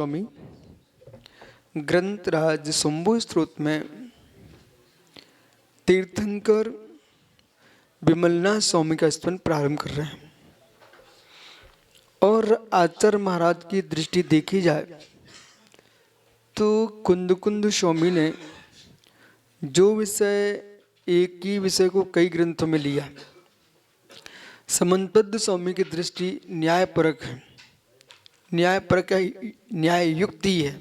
स्वामी ग्रंथराज शंभु स्तोत्र में तीर्थंकर विमलनाथ स्वामी का स्तवन प्रारंभ कर रहे हैं। और आचार्य महाराज की दृष्टि देखी जाए तो कुंद स्वामी ने जो विषय एक ही विषय को कई ग्रंथों में लिया, समंतद स्वामी की दृष्टि न्यायपरक है, न्यायपरक न्याय युक्ति है।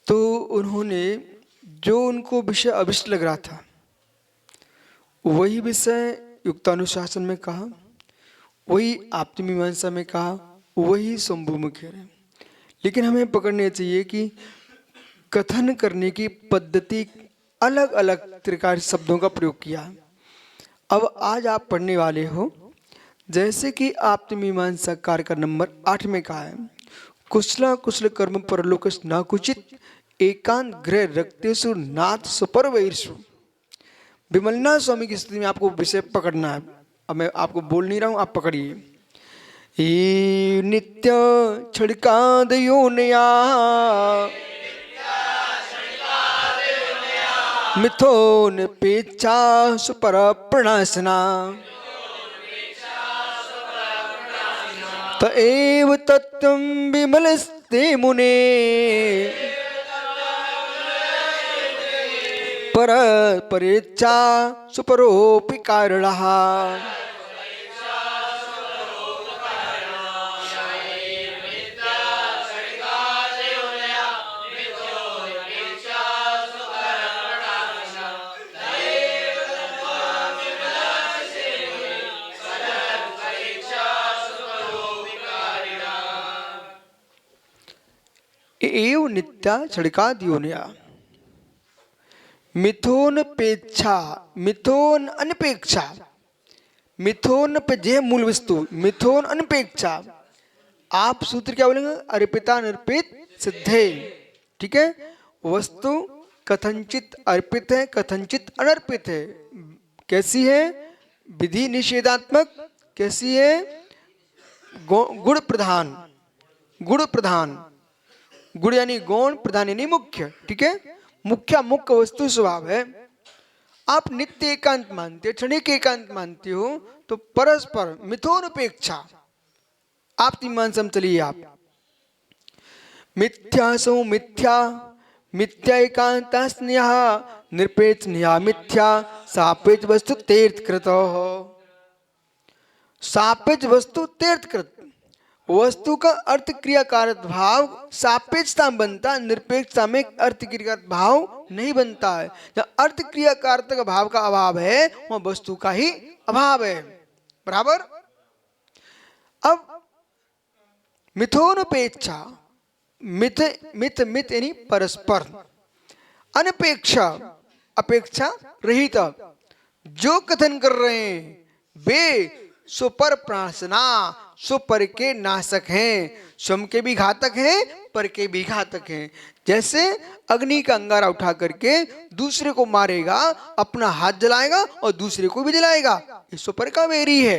तो उन्होंने जो उनको विषय अभिष्ट लग रहा था वही विषय युक्तानुशासन में कहा, वही आप्तमीमांसा में कहा, वही शंभु में कह रहे हैं। लेकिन हमें पकड़ना चाहिए कि कथन करने की पद्धति अलग अलग प्रकार शब्दों का प्रयोग किया। अब आज आप पढ़ने वाले हो, जैसे कि आप्तमीमांसा कार्य का नंबर 8 में कहा है, कुशला कुशल कर्म परलोकस न कुचित एकांत गृह रक्तेषु नाथ सुपरवैर्षु। विमलनाथ स्वामी की स्थिति में आपको विषय पकड़ना है। अब मैं आपको बोल नहीं रहा हूं, आप पकड़िए। ये नित्य छड़कादयो नया मिथोन पेच्छा सुपर प्रणासना तएव तत्त्वं विमलस्ते मुने पर परेच्छा सुपरोपि कारणः। एव नित्या छड़कादियोनया मिथुन पेच्छा, मिथुन अनपेक्षा, मिथुन पे जे मूल वस्तु, मिथुन अनपेक्षा। आप सूत्र क्या बोलेंगे? अर्पिता अर्पित सिद्धे। ठीक है, वस्तु कथनचित अर्पित है, कथनचित अनर्पित है। कैसी है? विधि निषेधात्मक। कैसी है? गुण प्रधान, गुण प्रधान, गुण यानी गौण, प्रधान यानी मुख्य। ठीक है, मुख्य मुख्य वस्तु स्वभाव है। आप नित्य एकांत मानते हो, क्षणिक एकांत मानते हो, तो परस्पर मिथुन अपेक्षा आप मीमांसा में चलिए। आप मिथ्या सो मिथ्या, मिथ्या एकांता स्नेह निरपेक्ष स्नेह मिथ्या सापेक्ष वस्तु तीर्थकृत हो। सापेक्ष वस्तु तीर्थकृत, वस्तु का अर्थ क्रियाकारक भाव सापेक्षता बनता है, निरपेक्षता में अर्थ क्रियाकारक भाव नहीं बनता है। जब अर्थ क्रियाकारक भाव का अभाव है वह वस्तु का ही अभाव है। बराबर। अब मिथुनपेक्षा, मिथ मिथ मिथ यानी परस्पर, अनपेक्षा अपेक्षा रहित जो कथन कर रहे हैं वे सुपर प्रासना, सुपर के नाशक हैं, स्वयं के भी घातक हैं, पर के भी घातक हैं। जैसे अग्नि का अंगारा उठा करके दूसरे को मारेगा, अपना हाथ जलाएगा और दूसरे को भी जलाएगा, ये सुपर का वैरी है।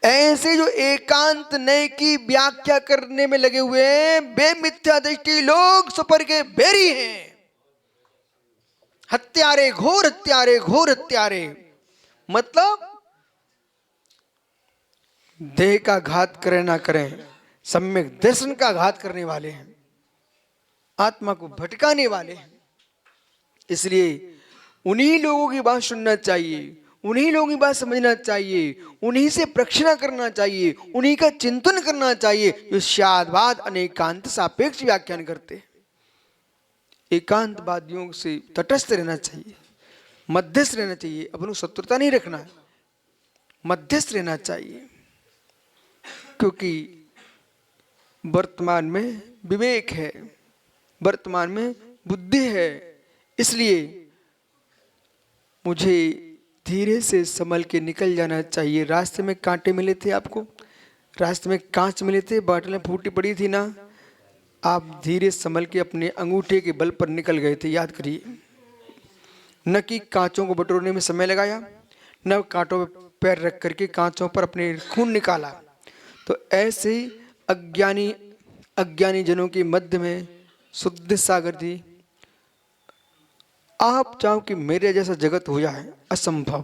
ऐसे जो एकांत नय की व्याख्या करने में लगे हुए हैं वे मिथ्या दृष्टि लोग सुपर के वैरी हैं, हत्यारे, घोर हत्यारे, घोर हत्यारे। मतलब देह का घात करें ना करें, सम्यक दर्शन का घात करने वाले हैं, आत्मा को भटकाने वाले हैं। इसलिए उन्हीं लोगों की बात सुनना चाहिए, उन्हीं लोगों की बात समझना चाहिए, उन्हीं से प्रक्षालना करना चाहिए, उन्हीं का चिंतन करना चाहिए जो शादवाद अनेकांत सापेक्ष व्याख्यान करते। एकांतवादियों से तटस्थ रहना चाहिए, मध्यस्थ रहना चाहिए, अपनी शत्रुता नहीं रखना है, मध्यस्थ रहना चाहिए। क्योंकि वर्तमान में विवेक है, वर्तमान में बुद्धि है। इसलिए मुझे धीरे से संभल के निकल जाना चाहिए। रास्ते में कांटे मिले थे, आपको रास्ते में कांच मिले थे, बाटलें फूटी पड़ी थी ना, आप धीरे संभल के अपने अंगूठे के बल पर निकल गए थे। याद करिए, न कि कांचों को बटोरने में समय लगाया, न कांटों पर पैर रख करके कांचों पर अपने खून निकाला। तो ऐसे अज्ञानी अज्ञानी जनों के मध्य में शुद्ध सागर जी, आप चाहो कि मेरे जैसा जगत हो जाए, असंभव।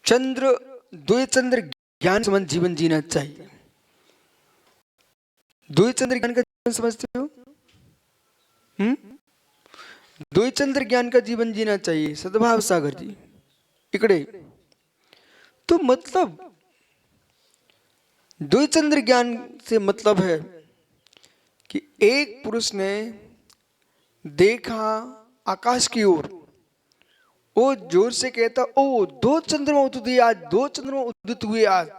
द्वैतचंद्र ज्ञान समझ जीवन जीना चाहिए। द्वैतचंद्र ज्ञान का जीवन समझते हो? द्वैतचंद्र ज्ञान का जीवन जीना चाहिए सद्भाव सागर जी इकड़े। तो मतलब द्वैतचंद्र ज्ञान से मतलब है कि एक पुरुष ने देखा आकाश की ओर, वो जोर से कहता, ओ 2 चंद्रमा उदित हुए आज, 2 चंद्रमा उदित हुए आज।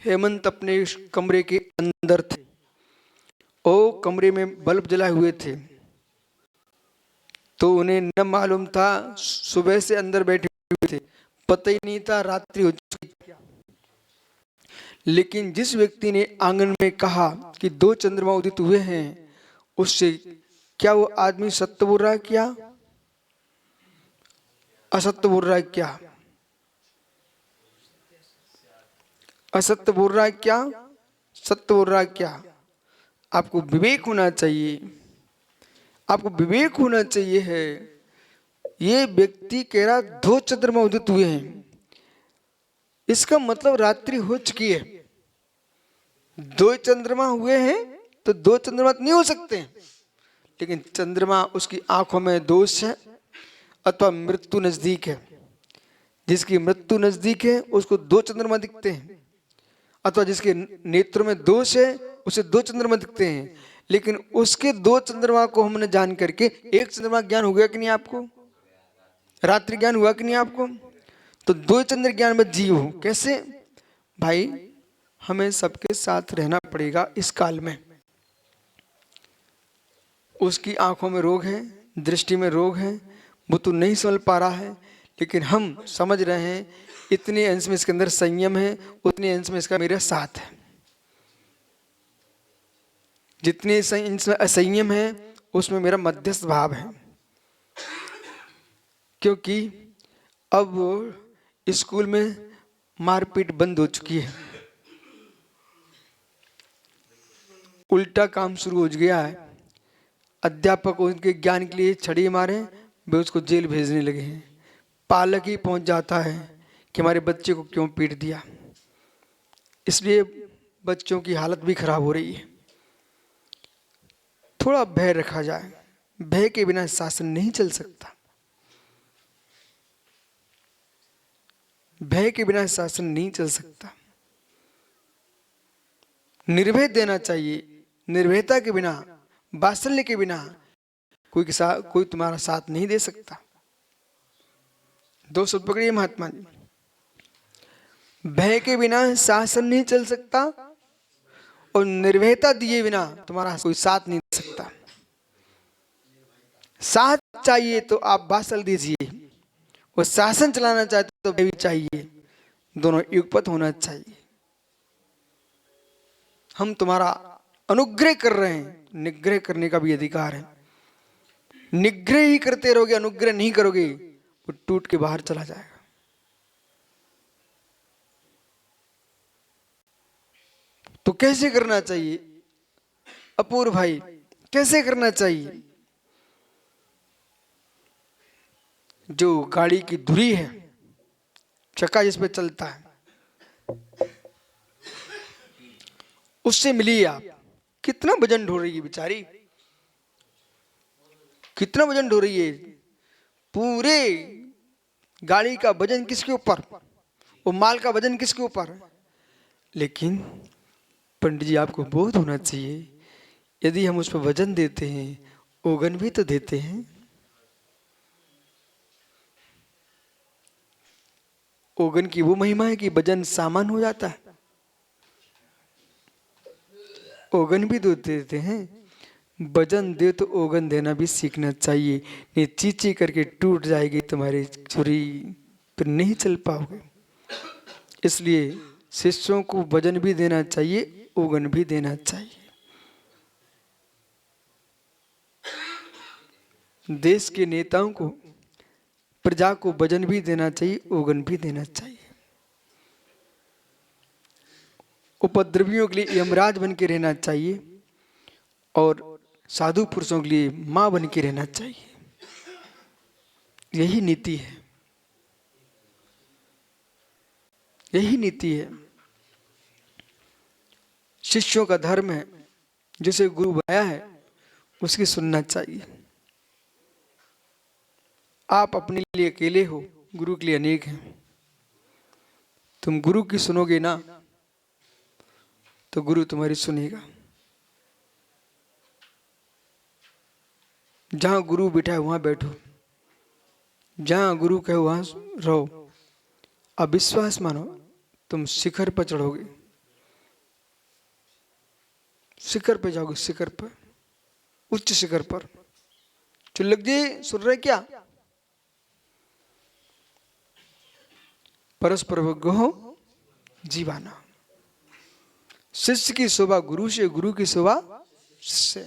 हेमंत अपने कमरे के अंदर थे, ओ कमरे में बल्ब जलाए हुए थे, तो उन्हें न मालूम था, सुबह से अंदर बैठे हुए थे, पता ही नहीं था रात्रि हो चुकी। लेकिन जिस व्यक्ति ने आंगन में कहा कि 2 चंद्रमा उदित हुए हैं, उससे क्या वो आदमी सत्य बोल रहा है क्या, असत्य बोल रहा है क्या? असत्य बोल रहा है क्या, सत्य बोल रहा है क्या? आपको विवेक होना चाहिए, आपको विवेक होना चाहिए है। ये व्यक्ति कह रहा 2 चंद्रमा उदित हुए हैं, इसका मतलब रात्रि हो चुकी है। 2 चंद्रमा हुए हैं तो 2 चंद्रमा नहीं हो सकते, लेकिन चंद्रमा उसकी आंखों में दोष है अथवा मृत्यु नजदीक है। जिसकी मृत्यु नजदीक है उसको 2 चंद्रमा दिखते हैं, अथवा जिसके नेत्रों में दोष है उसे 2 चंद्रमा दिखते हैं। लेकिन उसके 2 चंद्रमा को हमने जान करके 1 चंद्रमा ज्ञान हो गया कि नहीं आपको? रात्रि ज्ञान हुआ कि नहीं आपको? तो 2 चंद्र ज्ञान में जीव हो कैसे भाई? हमें सबके साथ रहना पड़ेगा इस काल में। उसकी आंखों में रोग है, दृष्टि में रोग है, वो तो नहीं समझ पा रहा है, लेकिन हम समझ रहे हैं। इतने अंश में इसके अंदर संयम है, उतने अंश में इसका मेरा साथ है। जितने अंश में असंयम है उसमें मेरा मध्यस्थ भाव है। क्योंकि अब स्कूल में मारपीट बंद हो चुकी है, उल्टा काम शुरू हो गया है। अध्यापक उनके ज्ञान के लिए छड़ी मारे, वे उसको जेल भेजने लगे हैं। पालक ही पहुंच जाता है कि हमारे बच्चे को क्यों पीट दिया। इसलिए बच्चों की हालत भी खराब हो रही है। थोड़ा भय रखा जाए, भय के बिना शासन नहीं चल सकता, भय के बिना शासन नहीं चल सकता। निर्भय देना चाहिए, निर्भयता के बिना, वात्सल्य के बिना कोई तुम्हारा साथ नहीं दे सकता। 2 शब्द पकड़िए महात्मा जी। भय के बिना शासन नहीं चल सकता और निर्भयता दिए बिना तुम्हारा कोई साथ नहीं दे सकता। साथ चाहिए तो आप वात्सल्य दीजिए, वो शासन चलाना चाहते तो भय भी चाहिए, दोनों युगपत होना चाहिए। हम तुम्हारा अनुग्रह कर रहे हैं, निग्रह करने का भी अधिकार है। निग्रह ही करते रहोगे, अनुग्रह नहीं करोगे, वो टूट के बाहर चला जाएगा। तो कैसे करना चाहिए अपूर्व भाई, कैसे करना चाहिए? जो गाड़ी की धुरी है, चक्का जिस पे चलता है, उससे मिलिए आप। कितना वजन ढो रही है बेचारी, कितना वजन ढो रही है। पूरे गाड़ी का वजन किसके ऊपर, वो माल का वजन किसके ऊपर? लेकिन पंडित जी आपको बोध होना चाहिए, यदि हम उस पर वजन देते हैं, ओगन भी तो देते हैं। ओगन की वो महिमा है कि वजन सामान हो जाता है, ओगन भी दूध देते हैं। वजन दे तो ओगन देना भी सीखना चाहिए, नहीं चीची करके टूट जाएगी तुम्हारी छुरी, फिर नहीं चल पाओगे। इसलिए शिष्यों को वजन भी देना चाहिए, ओगन भी देना चाहिए। देश के नेताओं को, प्रजा को वजन भी देना चाहिए, ओगन भी देना चाहिए। उपद्रवियों के लिए यमराज बन के रहना चाहिए और साधु पुरुषों के लिए माँ बन के रहना चाहिए। यही नीति है, यही नीति है। शिष्यों का धर्म है, जिसे गुरु बनाया है उसकी सुनना चाहिए। आप अपने लिए अकेले हो, गुरु के लिए अनेक हैं। तुम गुरु की सुनोगे ना तो गुरु तुम्हारी सुनेगा। जहां गुरु बैठा है वहां बैठो, जहां गुरु कहे वहां रहो। अब विश्वास मानो, तुम शिखर पर चढ़ोगे, शिखर पर जाओगे, शिखर पर, उच्च शिखर पर। चुल्लक जी सुन रहे क्या? परस्पर गो जीवाना। शिष्य की शोभा गुरु से, गुरु की शोभा शिष्य से।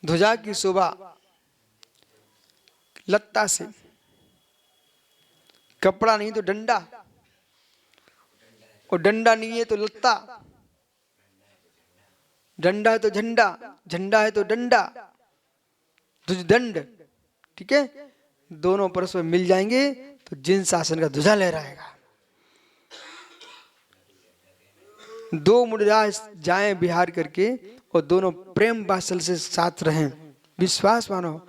ध्वजा की शोभा लत्ता से, कपड़ा नहीं तो डंडा, और डंडा नहीं है तो लत्ता, डंडा है तो झंडा, झंडा है तो डंडा, ध्वजदंड। ठीक है, दोनों परस्पर मिल जाएंगे तो जिन शासन का ध्वजा लहराएगा। दो मुनिराज जाएं बिहार करके और दोनों प्रेम वात्सल्य से साथ रहें। विश्वास मानो,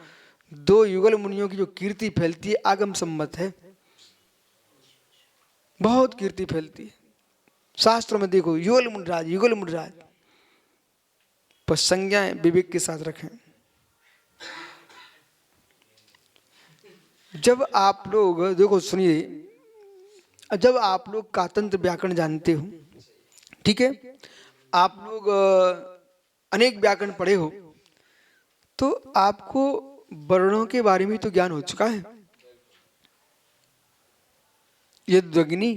दो युगल मुनियों की जो कीर्ति फैलती है आगम सम्मत है, बहुत कीर्ति फैलती है। शास्त्रों में देखो, युगल मुनिराज, युगल मुनिराज। पर संज्ञाएं विवेक के साथ रखें। जब आप लोग देखो, सुनिए, जब आप लोग कातंत्र व्याकरण जानते हो, ठीक है, आप लोग अनेक व्याकरण पढ़े हो, तो आपको वर्णों के बारे में तो ज्ञान हो चुका है। यद्वग्नि,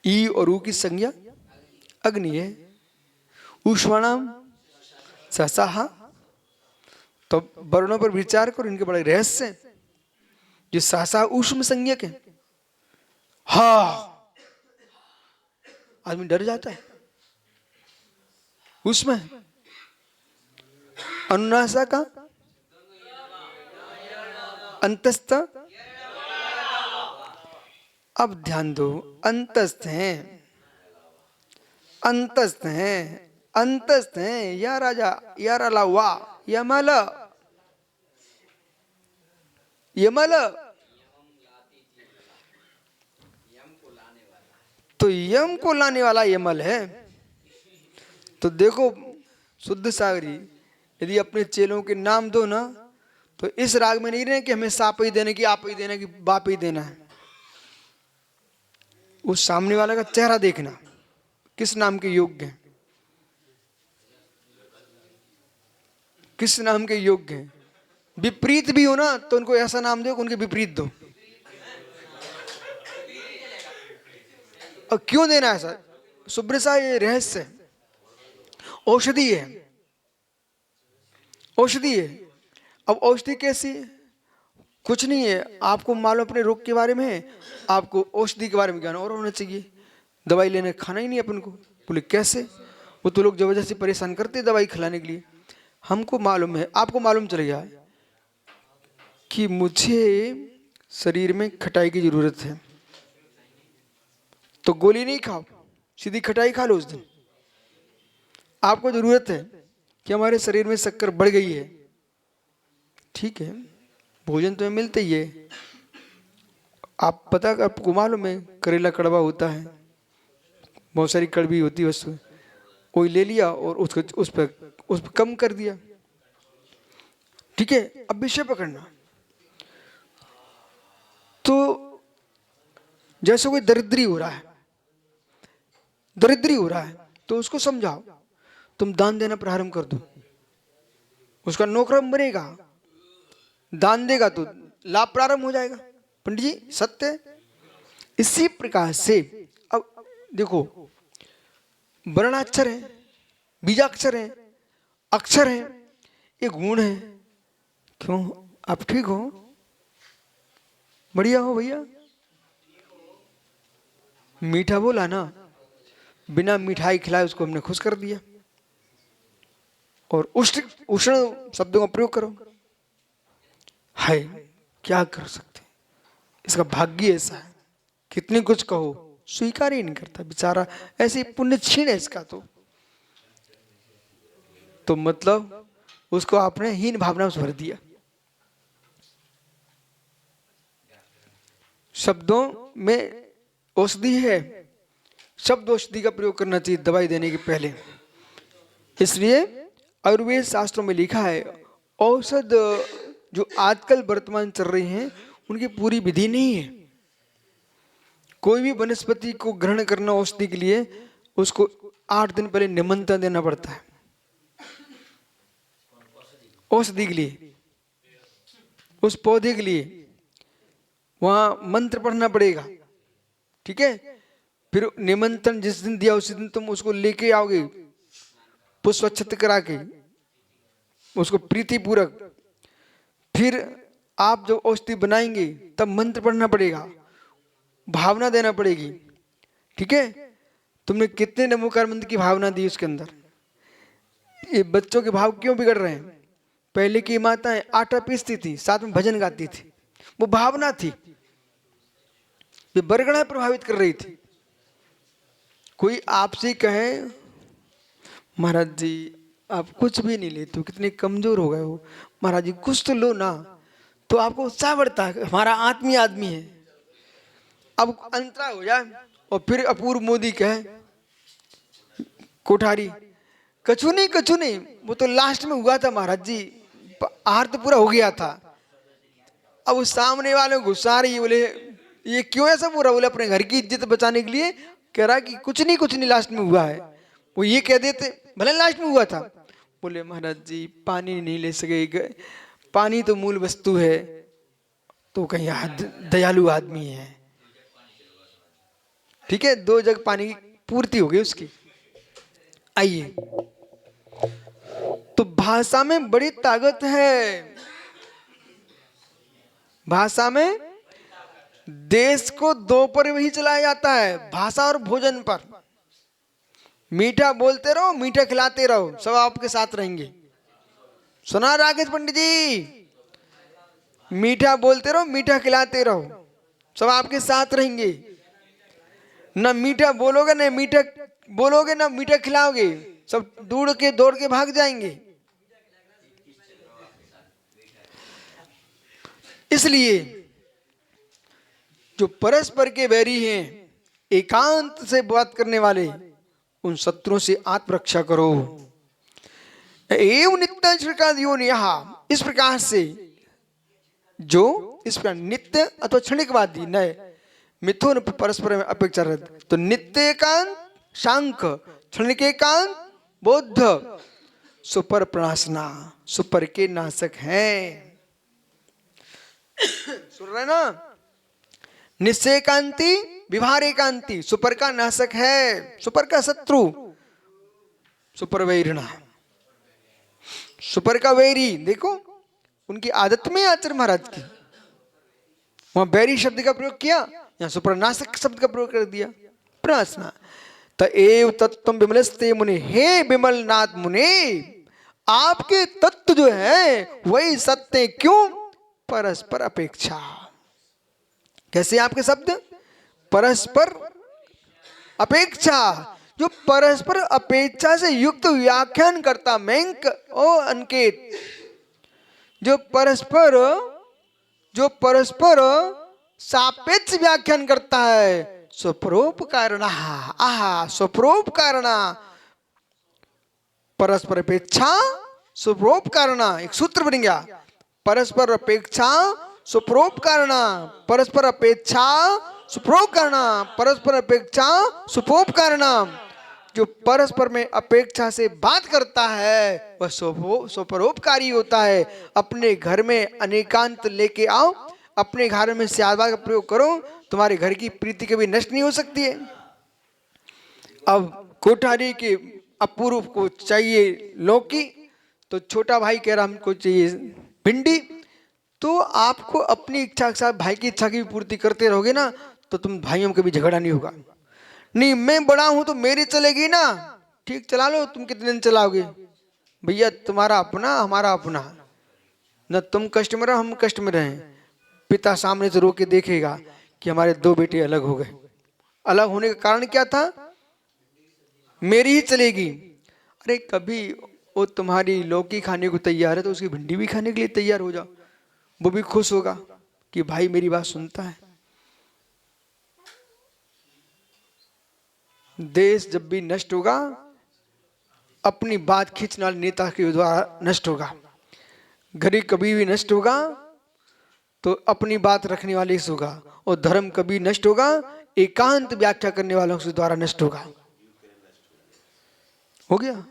ई और ऊ की संज्ञा अग्नि है। ऊष्माणाम ससाहा। तो वर्णों पर विचार करो, इनके बड़े रहस्य हैं। जो सहसा ऊष्म संज्ञक है, हा, आदमी डर जाता है, ऊष्म है। अनुनासा का अंतस्थ, अब ध्यान दो, अंतस्थ हैं, अंतस्थ हैं, अंतस्थ हैं। या राजा, या रलावा, यमल, यमल। तो यम को लाने वाला यमल है। तो देखो शुद्ध सागरी, यदि अपने चेलों के नाम दो ना, तो इस राग में नहीं रहे कि हमें साप ही देने की, आप ही देने की, बाप ही देना है। उस सामने वाले का चेहरा देखना, किस नाम के योग्य हैं, किस नाम के योग्य हैं। विपरीत भी हो ना तो उनको ऐसा नाम दो, उनके विपरीत दो। और क्यों देना ऐसा? सुब्रसा, ये रहस्य है, औषधि है, औषधि है। अब औषधि कैसी है? कुछ नहीं है, आपको मालूम अपने रोग के बारे में, आपको औषधि के बारे में ज्ञान और होना चाहिए। दवाई लेने खाना ही नहीं अपन को। बोले कैसे? वो तो लोग जबरदस्ती परेशान करते दवाई खिलाने के लिए। हमको मालूम है, आपको मालूम चल गया कि मुझे शरीर में खटाई की जरूरत है, तो गोली नहीं खाओ, सीधी खटाई खा लो उस दिन। आपको जरूरत है कि हमारे शरीर में शक्कर बढ़ गई है, ठीक है, भोजन तो मिलता ही है। आप पता, आपको मालूम है करेला कड़वा होता है, बहुत सारी कड़वी होती है वस्तु, वही ले लिया और उसको उस पर कम कर दिया। ठीक है, अब विषय पकड़ना। तो जैसे कोई दरिद्री हो रहा है, दरिद्री हो रहा है, तो उसको समझाओ, तुम दान देना प्रारंभ कर दो, उसका नौकरम बनेगा, दान देगा तो लाभ प्रारंभ हो जाएगा। पंडित जी सत्य। इसी प्रकार से अब देखो, वर्णाक्षर है, बीजाक्षर है, अक्षर है, ये गुण है। क्यों, आप ठीक हो? बढ़िया हो भैया? मीठा बोला ना, बिना मिठाई खिलाए उसको हमने खुश कर दिया। और उष्ण उष्ण शब्दों का प्रयोग करो, हाय क्या कर सकते, इसका भाग्य ऐसा है, कितनी कुछ कहो स्वीकार ही नहीं करता बेचारा, ऐसी पुण्य छीन है इसका। तो मतलब उसको आपने हीन भावना से भर दिया। शब्दों में औषधि है, शब्द औषधि का प्रयोग करना चाहिए दवाई देने के पहले। इसलिए आयुर्वेद शास्त्रों में लिखा है, औषध जो आजकल वर्तमान चल रही हैं उनकी पूरी विधि नहीं है। कोई भी वनस्पति को ग्रहण करना औषधि के लिए उसको 8 दिन पहले निमंत्रण देना पड़ता है औषधि के लिए। उस पौधे के लिए वहां मंत्र पढ़ना पड़ेगा, ठीक है। फिर निमंत्रण जिस दिन दिया उसी दिन तुम उसको लेके आओगे, पुष्प अक्षत करा के उसको प्रीति पूर्वक। फिर आप जब औषधि बनाएंगे तब मंत्र पढ़ना पड़ेगा, भावना देना पड़ेगी, ठीक है। तुमने कितने नमोकार मंत्र की भावना दी उसके अंदर। ये बच्चों के भाव क्यों बिगड़ रहे हैं? पहले की माताएं आटा पीसती थी, साथ में भजन गाती थी, वो भावना थी, वे बरगड़ा प्रभावित कर रही थी। कोई आपसे कहे महाराज जी आप कुछ भी नहीं लेते हो, कितने कमजोर हो गए हो, महाराज जी कुछ तो लो ना, तो आपको उत्साह बढ़ता है, हमारा आत्मीय आदमी है। अब अंतरा हो जाए और फिर अपूर्व मोदी कहे कोठारी कछु नहीं, वो तो लास्ट में हुआ था महाराज जी, आहार तो पूरा हो गया था। अब उस सामने वाले गुस्सा आ रही, बोले ये क्यों ऐसा बोल, बोले अपने घर की इज्जत बचाने के लिए कह रहा कि कुछ नहीं लास्ट में हुआ है। वो ये कह देते भले लास्ट में हुआ था, बोले महाराज जी पानी नहीं ले सके, पानी तो मूल वस्तु है, तो कहीं दयालु आदमी है, ठीक है। 2 जग पानी की पूर्ति हो गई उसकी। आइए, तो भाषा में बड़ी ताकत है। भाषा में देश को 2 पर वही चलाया जाता है, भाषा और भोजन पर। मीठा बोलते रहो, मीठा खिलाते रहो, सब आपके साथ रहेंगे। सुना राकेश पंडित जी, मीठा बोलते रहो, मीठा खिलाते रहो, सब आपके साथ रहेंगे। ना मीठा बोलोगे ना मीठा बोलोगे ना मीठा खिलाओगे, सब दौड़ के भाग जाएंगे। इसलिए जो परस्पर के बैरी हैं, एकांत से बात करने वाले, उन शत्रुओं से आत्मरक्षा करो। एवं नित्य क्षणिकादियों यहाँ, इस प्रकार से जो इस प्रकार नित्य अथवा क्षणिकवादी नए मिथुन परस्पर में अपेक्षा रहते, तो नित्य एकांत शांक, क्षणिक एकांत बौद्ध, सुपर प्रणाशना, सुपर के नाशक हैं। सुन रहे ना? निश्चय एकांति विभार एकांति, सुपर का नाशक है, सुपर का शत्रु, सुपर वैरिणा, सुपर का वैरी। देखो उनकी आदत में आचार्य महाराज की, वहां बैरी शब्द का प्रयोग किया, यहाँ सुपरनाशक शब्द का प्रयोग कर दिया, प्रणाशना। तएव तत्व विमलस्ते मुनि, हे विमलनाथ मुनि, आपके तत्व जो है वही सत्य, क्यों? परस्पर अपेक्षा। कैसे आपके शब्द? परस्पर अपेक्षा, जो परस्पर अपेक्षा से युक्त व्याख्यान करता मैंक ओ अंकित, जो परस्पर सापेक्ष व्याख्यान करता है। स्वपरोपकारणा, आहा स्वपरोपकारणा, परस्पर अपेक्षा स्वपरोपकारणा, एक सूत्र बन गया। परस्पर अपेक्षा सुपरोपकारणा, परस्पर अपेक्षा सुपरोपकारणा, परस्पर अपेक्षा सुपोपकारणा। जो परस्पर में अपेक्षा से बात करता है वह स्वपरोपकारी होता है। अपने घर में अनेकांत लेके आओ, अपने घर में स्यादवाद का प्रयोग करो, तुम्हारे घर की प्रीति कभी नष्ट नहीं हो सकती है। अब कोठारी के अपूर्व को चाहिए लौकी, तो छोटा भाई कह रहा हमको चाहिए भिंडी, तो आपको अपनी इच्छा के साथ भाई की इच्छा की भी पूर्ति करते रहोगे ना, तो तुम भाइयों में कभी झगड़ा नहीं होगा। नहीं मैं बड़ा हूं तो मेरी चलेगी ना, ठीक चला लो, तुम कितने दिन चलाओगे भैया, तुम्हारा अपना हमारा अपना, न तुम कष्ट में रहो हम कष्ट में रहें। पिता सामने से रो के देखेगा कि हमारे दो बेटे अलग हो गए। अलग होने का कारण क्या था? मेरी ही चलेगी। अरे कभी वो तुम्हारी लौकी खाने को तैयार है तो उसकी भिंडी भी खाने के लिए तैयार हो जाओ, वो भी खुश होगा कि भाई मेरी बात सुनता है। देश जब भी नष्ट होगा अपनी बात खींचने वाले नेता के द्वारा नष्ट होगा। गरीब कभी भी नष्ट होगा तो अपनी बात रखने वाले से होगा, और धर्म कभी नष्ट होगा एकांत व्याख्या करने वालों के द्वारा नष्ट होगा। हो गया,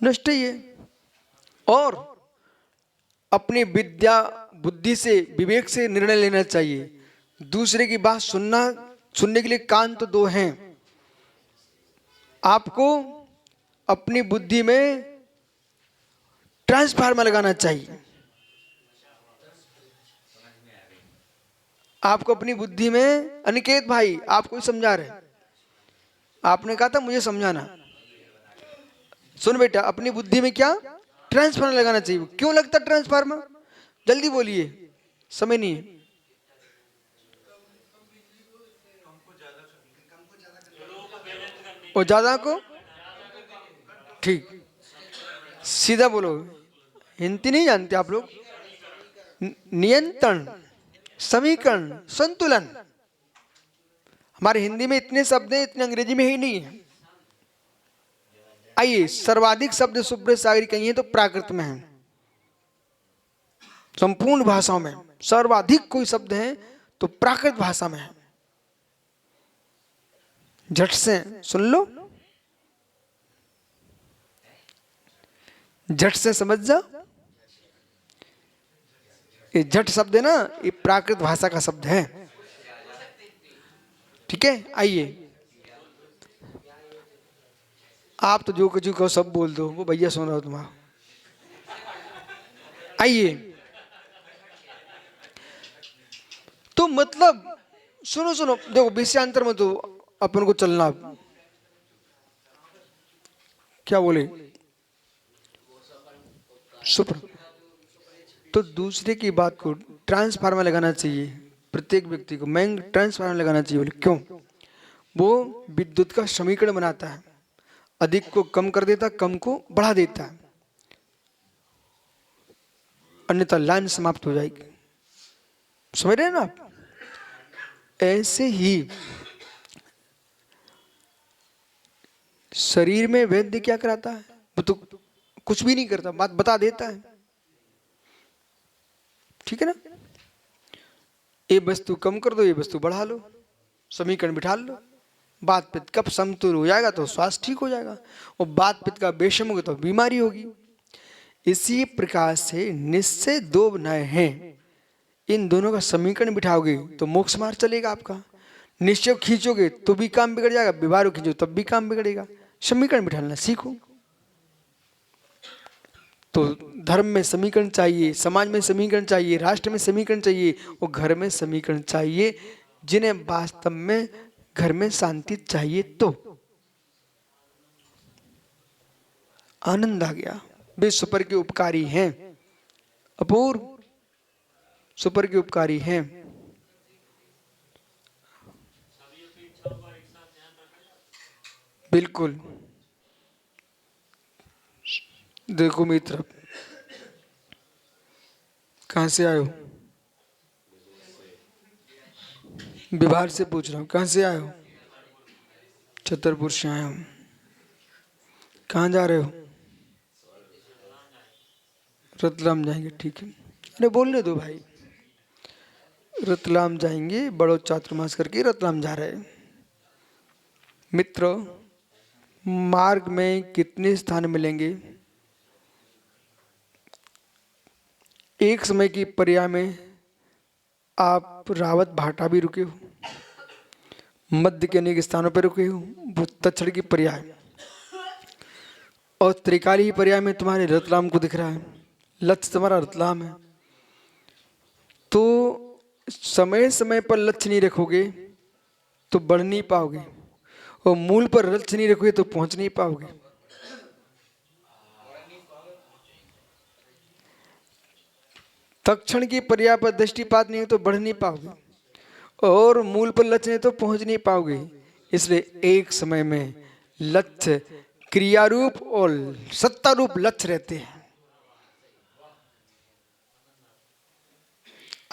नष्ट ही है। और अपनी विद्या बुद्धि से विवेक से निर्णय लेना चाहिए। दूसरे की बात सुनने के लिए कान तो दो हैं। आपको अपनी बुद्धि में ट्रांसफार्मर लगाना चाहिए। आपको अपनी बुद्धि में, अनिकेत भाई आपको ही समझा रहे, आपने कहा था मुझे समझाना। सुन बेटा, अपनी बुद्धि में क्या ट्रांसफार्मर लगाना चाहिए। क्यों लगता ट्रांसफार्मर? जल्दी बोलिए, समय नहीं है। और ज्यादा को ठीक, सीधा बोलो, हिंदी नहीं जानते आप लोग। नियंत्रण, समीकरण, संतुलन। हमारे हिंदी में इतने शब्द हैं, इतने अंग्रेजी में ही नहीं है। आइए, सर्वाधिक शब्द सुब्रत सागरी कहिए तो प्राकृत में है। संपूर्ण भाषाओं में सर्वाधिक कोई शब्द है तो प्राकृत भाषा में है। झट से सुन लो, झट से समझ जाओ। ये झट शब्द है ना, ये प्राकृत भाषा का शब्द है। ठीक है, आइए। आप तो जो कुछ कहो सब बोल दो, वो भैया सुन रहा हो तुम्हारा। आइए, तो मतलब सुनो सुनो, देखो विषयांतर में तो अपन को चलना। क्या बोले? सुपर। तो दूसरे की बात को ट्रांसफार्मर लगाना चाहिए। प्रत्येक व्यक्ति को मैं ट्रांसफार्मर लगाना चाहिए। बोले क्यों? वो विद्युत का समीकरण बनाता है, अधिक को कम कर देता, कम को बढ़ा देता है, अन्यथा लाइन समाप्त हो जाएगी। समझ रहे हैं ना आप? ऐसे ही शरीर में वैद्य क्या कराता है? वो तो कुछ भी नहीं करता, बात बता देता है। ठीक है ना? ये वस्तु कम कर दो, ये वस्तु बढ़ा लो, समीकरण बिठा लो। बात पित्त कब समतुल हो जाएगा तो स्वास्थ्य ठीक हो जाएगा, और बात पित्त का बेशम होगा तो बीमारी होगी। इसी प्रकार से निश्चय दो नए हैं, इन दोनों का समीकरण बिठाओगे तो मोक्ष मार्ग चलेगा आपका। निश्चय खींचोगे तो भी काम बिगड़ जाएगा, व्यवहार खींचो तब भी काम बिगड़ेगा। समीकरण बिठाना सीखो। तो धर्म में समीकरण चाहिए, समाज में समीकरण चाहिए, राष्ट्र में समीकरण चाहिए, और घर में समीकरण चाहिए। जिन्हें वास्तव में घर में शांति चाहिए तो आनंद आ गया। वे सुपर के उपकारी हैं, अपूर्व सुपर के उपकारी हैं। बिल्कुल। देखो मित्र, कहां से आए हो? बिहार से पूछ रहा हूँ, कहां से आए हो? छतरपुर से आए हो। कहाँ जा रहे हो? रतलाम जाएंगे, ठीक है। अरे बोलने दो भाई। रतलाम जाएंगे, बड़ो चातुर्मास करके रतलाम जा रहे हैं। मित्र, मार्ग में कितने स्थान मिलेंगे? एक समय की पर्याय में आप रावत भाटा भी रुके हो, मध्य के अनेक स्थानों पर रुके हो, दक्षिण की पर्याय, और त्रिकाली पर्याय में तुम्हारे रतलाम को दिख रहा है, लक्ष्य तुम्हारा रतलाम है। तो समय समय पर लक्ष्य नहीं रखोगे तो बढ़ नहीं पाओगे, और मूल पर लक्ष्य नहीं रखोगे तो पहुंच नहीं पाओगे। तत्क्षण की पर्याप्त दृष्टिपात नहीं हो तो बढ़ नहीं पाओगे, और मूल पर लक्ष्य नहीं तो पहुंच नहीं पाओगे। इसलिए एक समय में लक्ष्य क्रियारूप और सत्तारूप लक्ष्य रहते हैं।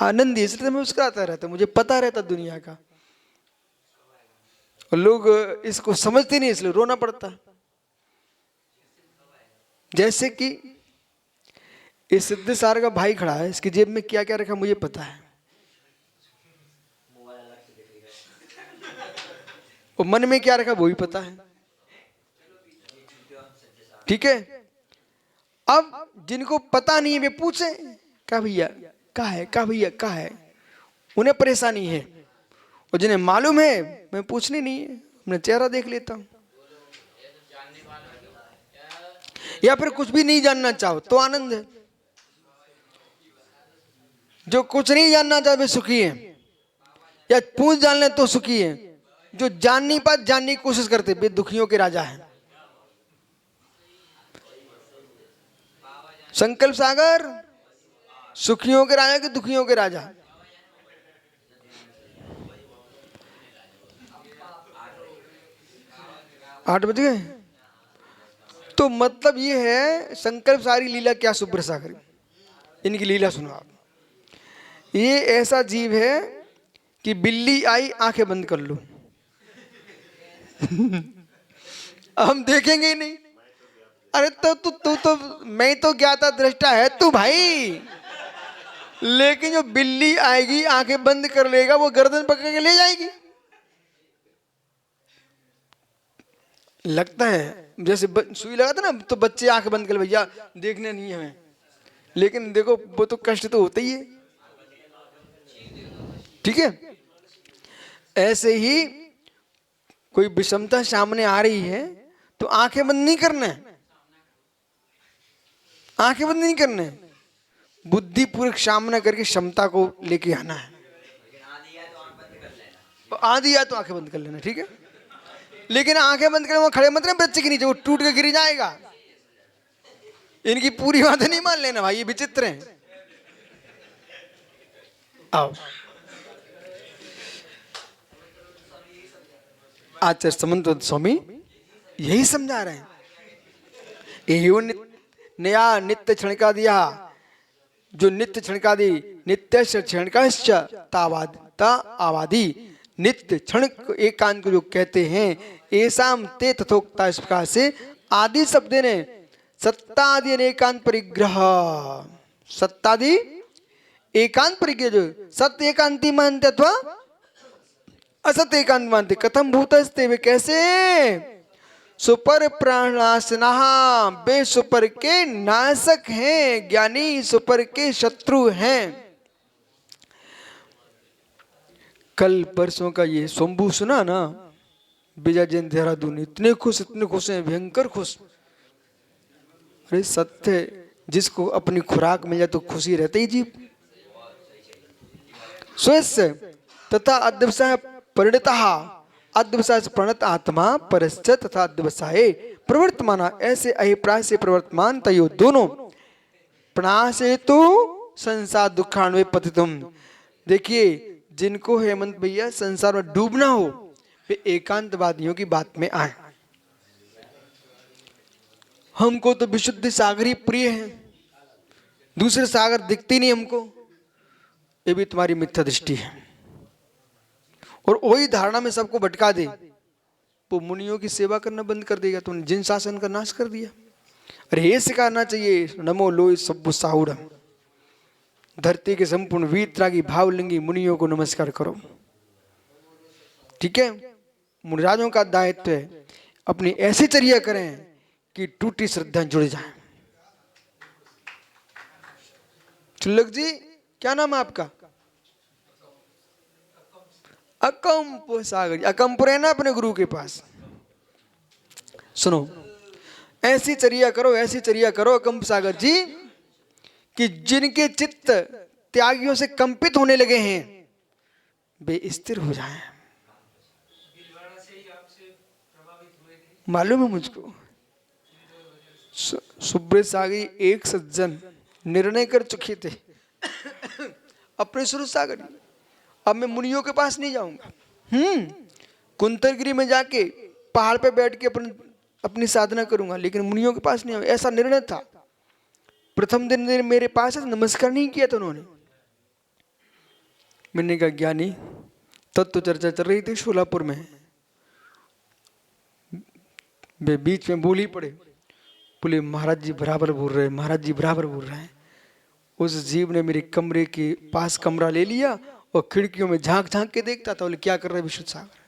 आनंद इसलिए मैं मुस्कुराता रहता, मुझे पता रहता दुनिया का, और लोग इसको समझते नहीं इसलिए रोना पड़ता। जैसे कि इस सिद्ध सार का भाई खड़ा है, इसकी जेब में क्या क्या रखा मुझे पता है, और मन में क्या रखा वो भी पता है। ठीक है। अब जिनको पता नहीं है वे पूछे क्या भैया क्या है, क्या भैया क्या है, उन्हें परेशानी है। और जिन्हें मालूम है मैं पूछनी नहीं है, मैं चेहरा देख लेता हूं। या फिर कुछ भी नहीं जानना चाहो तो आनंद है। जो कुछ नहीं जानना चाहे वे सुखी है, या पूछ जान ले तो सुखी है। जो जान नहीं पाते, जानने की कोशिश करते, वे दुखियों के राजा हैं। संकल्प सागर सुखियों के राजा के दुखियों के राजा। आठ बज गए। तो मतलब ये है संकल्प सारी लीला क्या सुब्रत सागर, इनकी लीला सुनो आप। ये ऐसा जीव है कि बिल्ली आई आंखें बंद कर लो हम देखेंगे ही नहीं। अरे तो मैं तो ज्ञाता दृष्टा है तू भाई, लेकिन जो बिल्ली आएगी आंखें बंद कर लेगा, वो गर्दन पकड़ के ले जाएगी। लगता है जैसे सुई लगाता ना, तो बच्चे आंखें बंद कर भैया देखने नहीं है हमें, लेकिन देखो वो तो कष्ट तो होता ही है। ठीक है। ऐसे ही कोई विषमता सामने आ रही है तो आंखें बंद नहीं करना है, आंखें बंद नहीं करना है, बुद्धिपूर्वक सामना करके क्षमता को लेके आना है। आधी या तो आंखें बंद कर लेना। ठीक है। लेकिन आंखें बंद करके वहां खड़े मत रहना बच्चे के नीचे, वो टूट के गिर जाएगा। इनकी पूरी बातें नहीं मान लेना भाई, ये विचित्र है। आओ आचार्य समन्त स्वामी यही समझा रहे हैं। एवं नया नित्य क्षण का दिया, जो नित्य क्षण का दी, नित्य क्षण का आवादी नित्य क्षण एकांत को जो कहते हैं, ऐसाम ते तथोक्ता इस प्रकार से आदि शब्द ने सत्तादि एकांत परिग्रह, सत्तादि एकांत परिग्रह, जो सत्य एकांति मानते अथवा असत्य एकांत मानते, कथम भूतस्ते वे कैसे, सुपर प्राणासना वे सुपर के नाशक हैं, ज्ञानी सुपर के शत्रु हैं। कल परसों का ये शंभू सुना ना, विजय जैन देहरादून, इतने खुश हैं, भयंकर खुश। अरे सत्य, जिसको अपनी खुराक मिल जाए तो खुशी रहते ही जीव। स्वस्य तथा अध्यवसाय परिणतः, अध्यवसाय से प्रणत आत्मा परश्च तथा अध्यवसाय प्रवर्तमाना, ऐसे अभिप्राय से प्रवर्तमान तयो दोनों प्रणाशे तो संसार दुखान्वे पतितुम। देखिए जिनको हेमंत भैया संसार में डूबना हो, वे एकांतवादियों की बात में आए। हमको तो विशुद्ध सागर ही प्रिय है, दूसरे सागर दिखते नहीं हमको, ये भी तुम्हारी मिथ्या दृष्टि है। और वही धारणा में सबको भटका दे, वो मुनियों की सेवा करना बंद कर देगा, तुमने जिन शासन का नाश कर दिया। अरे ये सिखाना चाहिए, नमो लोय सब्बु साहुरम, धरती के संपूर्ण वीतरागी भावलिंगी मुनियों को नमस्कार करो। ठीक है। मुनिराजों का दायित्व है अपनी ऐसी चर्या करें कि टूटी श्रद्धा जुड़ जाए। चुल्लक जी क्या नाम है आपका? अकम्प सागर, अकम्पुर है ना अपने गुरु के पास। सुनो, ऐसी चर्या करो, ऐसी चर्या करो अकम्प सागर जी, कि जिनके चित्त त्यागियों से कंपित होने लगे हैं वे स्थिर हो जाएं। मालूम है मुझको। सुब्रत सागरी एक सज्जन निर्णय कर चुके थे अपने सुर सागरी, अब मैं मुनियों के पास नहीं जाऊंगा। कुंतलगिरी में जाके पहाड़ पे बैठ के अपनी साधना करूंगा, लेकिन मुनियों के पास नहीं आऊंगा, ऐसा निर्णय था। प्रथम दिन मेरे पास नमस्कार नहीं किया था उन्होंने। मैंने कहा ज्ञानी, तत्व चर्चा चल रही थी शोलापुर में, वे बीच में बोल ही पड़े, बोले महाराज जी बराबर बोल रहे हैं, महाराज जी बराबर बोल रहे हैं। उस जीव ने मेरे कमरे के पास कमरा ले लिया और खिड़कियों में झांक झांक के देखता था, बोले क्या कर रहे हैं विशुद्ध सागर।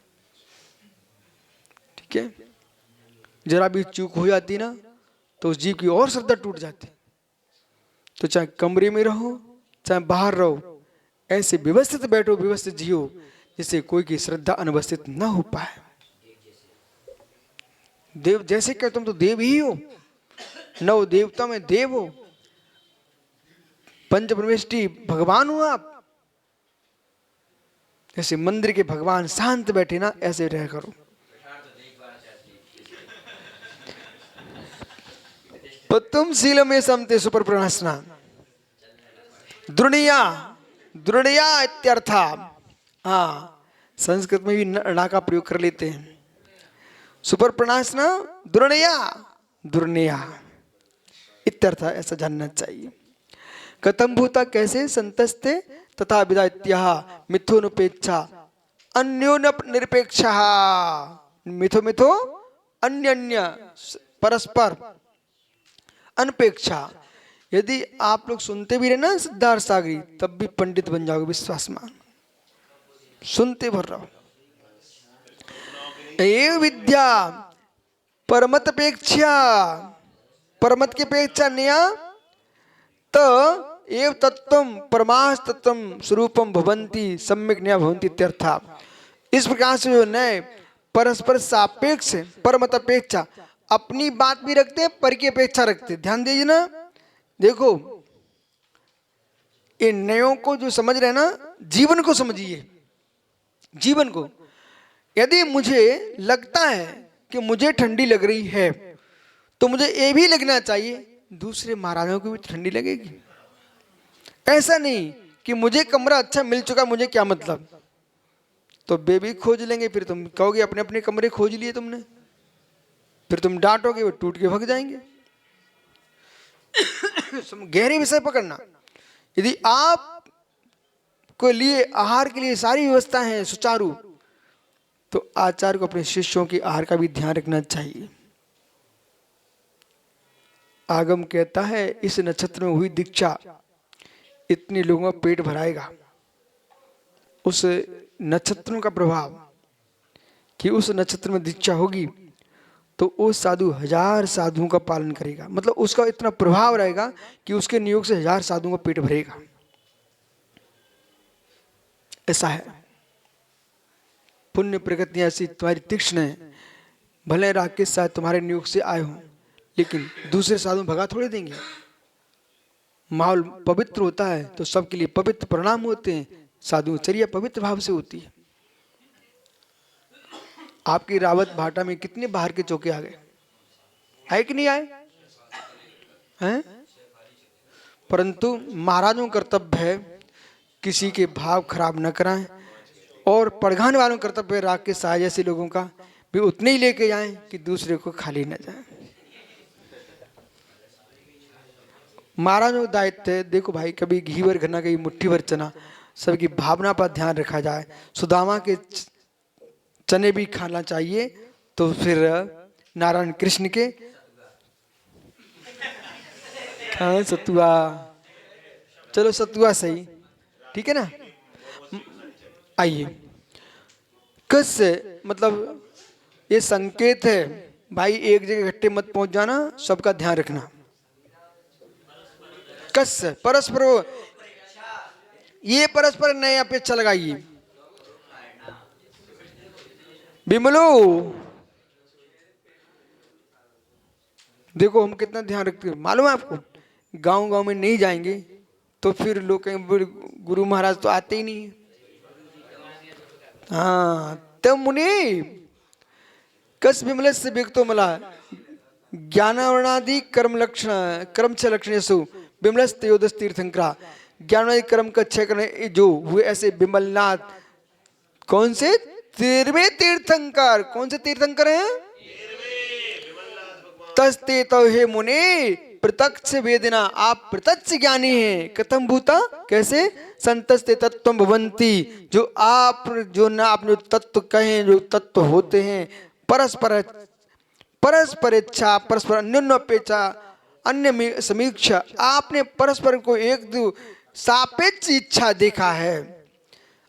ठीक है, जरा भी चूक हो जाती ना तो उस जीव की और श्रद्धा टूट जाती। तो चाहे कमरे में रहो चाहे बाहर रहो, ऐसे व्यवस्थित बैठो, व्यवस्थित जियो, जिससे कोई की श्रद्धा अनवस्थित न हो पाए। देव जैसे क्या तुम तो देव ही हो, नव देवता में देव हो, पंच परमेष्टि भगवान हो आप। जैसे मंदिर के भगवान शांत बैठे ना, ऐसे रह करो। तुम शील में समते सुपर प्रणासना द्रुणिया, द्रुणिया इत्यर्था। हाँ, संस्कृत में भी णा का प्रयोग कर लेते हैं। सुपर प्रणासना द्रुणिया, दुर्निया इत्यर्था, ऐसा जानना चाहिए। कथम भूता, कैसे संतस्ते तथा विदात्या मिथुनुपेक्षा अन्योन निरपेक्षा। मिथो मिथो अन्य अन्य परस्पर अनपेक्षा। यदि आप लोग सुनते भी रहे ना सिद्धार्थ सागरी, तब भी पंडित बन जाओगे, विश्वास मान, सुनते भर रहो। एव विद्या परमत अपेक्षा, परमत की अपेक्षा नया तो एव तत्वम परमास तत्वम स्वरूपम भवंती सम्यक न्याय भवंती इत्यर्था। इस प्रकार से जो नए परस्पर सापेक्ष परमत अपेक्षा, अपनी बात भी रखते हैं पर की अपेक्षा रखते हैं। ध्यान दीजिए ना, देखो इन नयों को जो समझ रहे हैं ना, जीवन को समझिए, जीवन को। यदि मुझे लगता है कि मुझे ठंडी लग रही है तो मुझे ये भी लगना चाहिए दूसरे महाराजों को भी ठंडी लगेगी। ऐसा नहीं कि मुझे कमरा अच्छा मिल चुका, मुझे क्या मतलब, तो वे भी खोज लेंगे, फिर तुम कहोगे अपने अपने कमरे खोज लिए तुमने, फिर तुम डांटोगे, वो टूट के भग जाएंगे। गहरे विषय पकड़ना। यदि आप को लिए आहार के लिए सारी व्यवस्था है सुचारू, तो आचार्य को अपने शिष्यों के आहार का भी ध्यान रखना चाहिए। आगम कहता है इस नक्षत्र में हुई दीक्षा इतने लोगों का पेट भराएगा। उस नक्षत्रों का प्रभाव कि उस नक्षत्र में दीक्षा होगी तो वो साधु 1000 साधुओं का पालन करेगा, मतलब उसका इतना प्रभाव रहेगा कि उसके नियोग से 1000 साधुओं का पेट भरेगा। ऐसा है, पुण्य प्रगतियां ऐसी तुम्हारी तीक्ष्ण है। भले राकेश शायद तुम्हारे नियोग से आए हो, लेकिन दूसरे साधु भगा थोड़े देंगे। माहौल पवित्र होता है तो सबके लिए पवित्र परिणाम होते हैं। साधुचर्या पवित्र भाव से होती है। आपकी रावत भाटा में कितने बाहर के चौके आ गए, आए कि नहीं आए हैं? परंतु महाराजों का कर्तव्य है किसी के भाव खराब न कराएं, और पढ़ाने वालों का कर्तव्य राग के साय जैसे लोगों का भी उतने ही लेके जाएं कि दूसरे को खाली न जाए। महाराजों का दायित्व है, देखो भाई, कभी घी भर घना, कभी मुट्ठी भर चना, सबकी भावना पर ध्यान रखा जाए। सुदामा के चने भी खाना चाहिए, तो फिर नारायण कृष्ण के खाए सतुआ, चलो सतुआ सही, ठीक है ना। आइए, कस मतलब ये संकेत है भाई, एक जगह इकट्ठे मत पहुंच जाना, सबका ध्यान रखना। कस परस्पर, ये परस्पर नए अपेक्षा लगाइए। बिमलो, देखो हम कितना ध्यान रखते हैं, मालूम है आपको। गांव गांव में नहीं जाएंगे तो फिर लोग कहेंगे गुरु महाराज तो आते ही नहीं है। हाँ, तो मुनि कस विमलस्य व्यक्तो मला ज्ञानावरणादि कर्म छह लक्षणेषु विमलस्तयोदस्तीर्थंकरा। ज्ञानादि कर्म का छह करने जो हुए ऐसे विमलनाथ, कौन से? 13वें तीर्थंकर। कौन से तीर्थंकर हैं? तस्ते तो हे मुने प्रत्यक्ष वेदना, आप प्रत्यक्ष ज्ञानी हैं। कथम भूता, कैसे? संतस्ते तत्व भवंती, जो आप जो ना अपने तत्व कहें, जो तत्व होते हैं, परस्पर परस्पर इच्छा, परस्पर अन्योन्यपेक्षा, अन्य समीक्षा, आपने परस्पर को एक दो सापेक्ष इच्छा देखा है।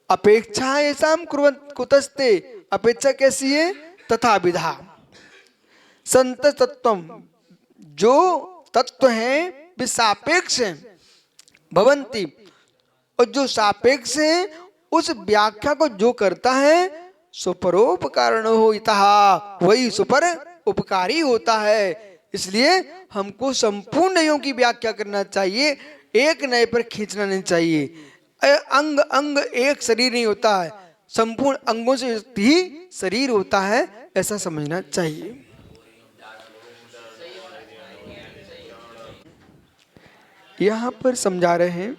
अपेक्षा ऐसा कुतस्ते, अपेक्षा कैसी है? तथा विधा संत तत्व, जो तत्व हैं वे सापेक्ष हैं। भवंती, और जो सापेक्ष है उस व्याख्या को जो करता है सुपरोपकारण हो इतः, वही सुपर उपकारी होता है। इसलिए हमको संपूर्ण नयों की व्याख्या करना चाहिए, एक नए पर खींचना नहीं चाहिए। अंग अंग एक शरीर नहीं होता है, संपूर्ण अंगों से ही शरीर होता है, ऐसा समझना चाहिए। यहाँ पर समझा रहे हैं